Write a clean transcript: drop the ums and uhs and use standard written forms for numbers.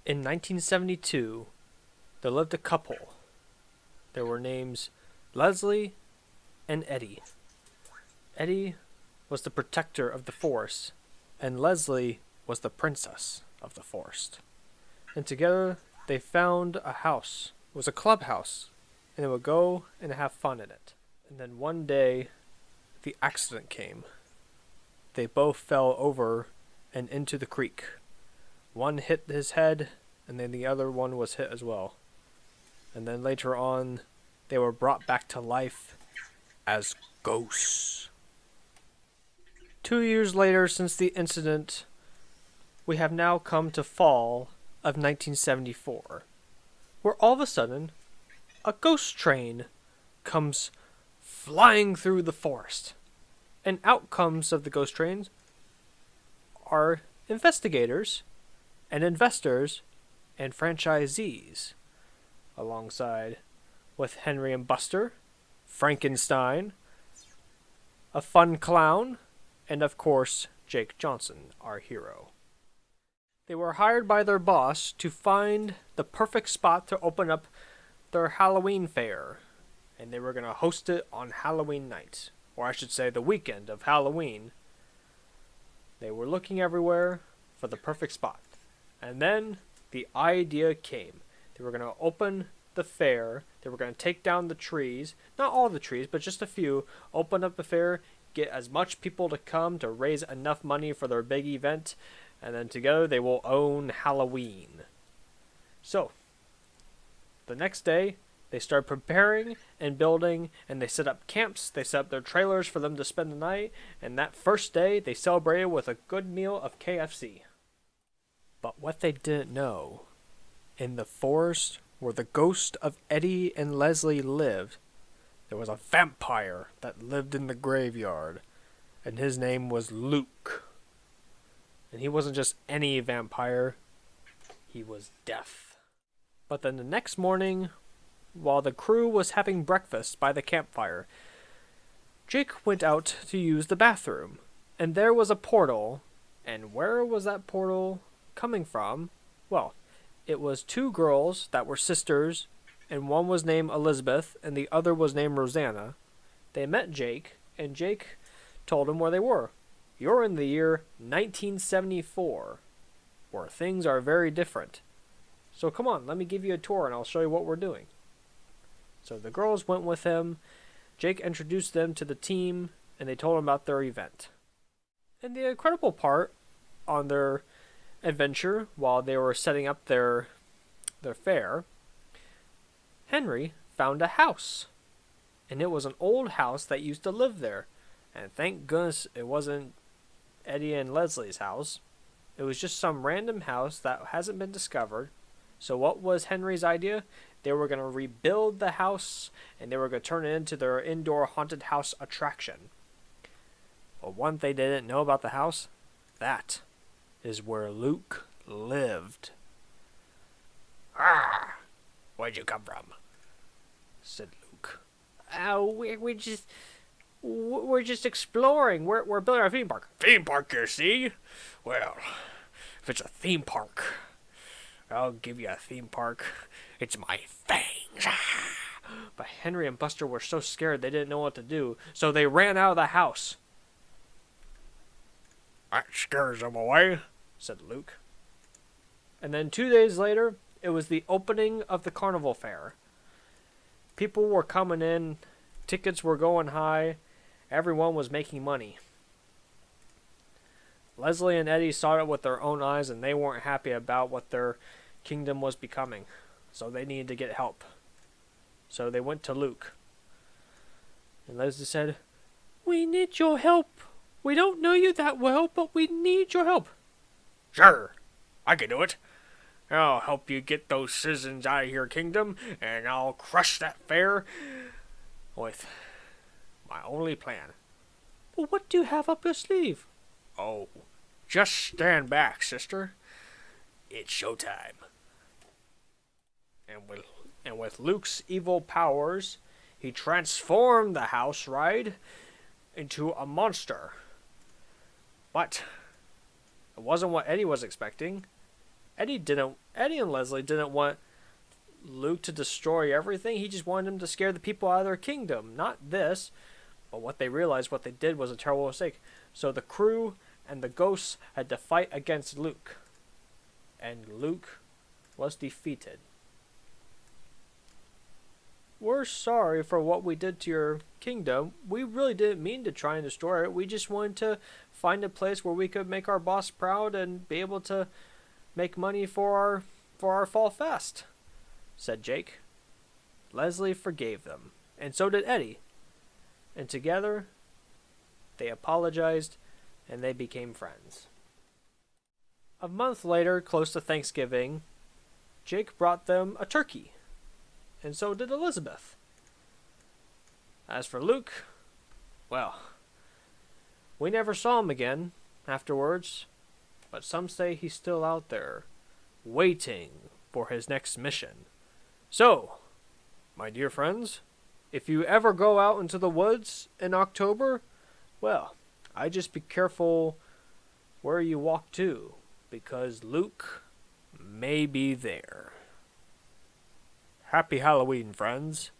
In 1972, there lived a couple. There were names Leslie and Eddie. Eddie was the protector of the forest, and Leslie was the princess of the forest. And together they found a house. It was a clubhouse, and they would go and have fun in it. And then one day, the accident came. They both fell over and into the creek. One hit his head, and then the other one was hit as well. And then later on, they were brought back to life as ghosts. 2 years later since the incident, we have now come to fall of 1974, where all of a sudden, a ghost train comes flying through the forest. And outcomes of the ghost trains are investigators and investors and franchisees, alongside with Henry and Buster, Frankenstein, a fun clown, and of course, Jake Johnson, our hero. They were hired by their boss to find the perfect spot to open up their Halloween fair, and they were going to host it on Halloween night, or I should say the weekend of Halloween. They were looking everywhere for the perfect spot, and then the idea came. They were going to open the fair, they were going to take down the trees, not all the trees, but just a few, open up the fair, get as much people to come to raise enough money for their big event, and then together they will own Halloween. So, the next day, they start preparing and building, and they set up camps, they set up their trailers for them to spend the night, and that first day, they celebrated with a good meal of KFC. But what they didn't know, in the forest where the ghost of Eddie and Leslie lived, there was a vampire that lived in the graveyard, and his name was Luke. And he wasn't just any vampire, he was death. But then the next morning, while the crew was having breakfast by the campfire, Jake went out to use the bathroom, and there was a portal. And where was that portal coming from? Well, it was two girls that were sisters, and one was named Elizabeth, and the other was named Rosanna. They met Jake, and Jake told him where they were. You're in the year 1974, where things are very different. So come on, let me give you a tour, and I'll show you what we're doing. So the girls went with him. Jake introduced them to the team, and they told him about their event. And the incredible part on their adventure, while they were setting up their fair, Henry found a house. And it was an old house that used to live there. And thank goodness it wasn't Eddie and Leslie's house. It was just some random house that hasn't been discovered. So what was Henry's idea? They were going to rebuild the house, and they were going to turn it into their indoor haunted house attraction. But one thing they didn't know about the house, that is where Luke lived. Ah, where'd you come from? Said Luke. We're just exploring. We're building our theme park. Theme park, you see? Well, if it's a theme park, I'll give you a theme park. It's my fangs. But Henry and Buster were so scared they didn't know what to do, so they ran out of the house. That scares them away, said Luke. And then 2 days later, it was the opening of the carnival fair. People were coming in, tickets were going high, everyone was making money. Leslie and Eddie saw it with their own eyes, and they weren't happy about what their kingdom was becoming, so they needed to get help. So they went to Luke. And Leslie said, "We need your help. We don't know you that well, but we need your help." Sure, I can do it. I'll help you get those citizens out of your kingdom, and I'll crush that fair with my only plan. Well, what do you have up your sleeve? Oh, just stand back, sister. It's showtime. And with Luke's evil powers, he transformed the house ride into a monster. But it wasn't what Eddie was expecting. Eddie and Leslie didn't want Luke to destroy everything. He just wanted him to scare the people out of their kingdom. Not this. But what they realized, what they did was a terrible mistake. So the crew and the ghosts had to fight against Luke. And Luke was defeated. We're sorry for what we did to your kingdom. We really didn't mean to try and destroy it. We just wanted to find a place where we could make our boss proud and be able to make money for our fall fest, said Jake. Leslie forgave them, and so did Eddie. And together, they apologized and they became friends. A month later, close to Thanksgiving, Jake brought them a turkey, and so did Elizabeth. As for Luke, well, we never saw him again afterwards, but some say he's still out there, waiting for his next mission. So, my dear friends, if you ever go out into the woods in October, well, I just be careful where you walk to, because Luke may be there. Happy Halloween, friends.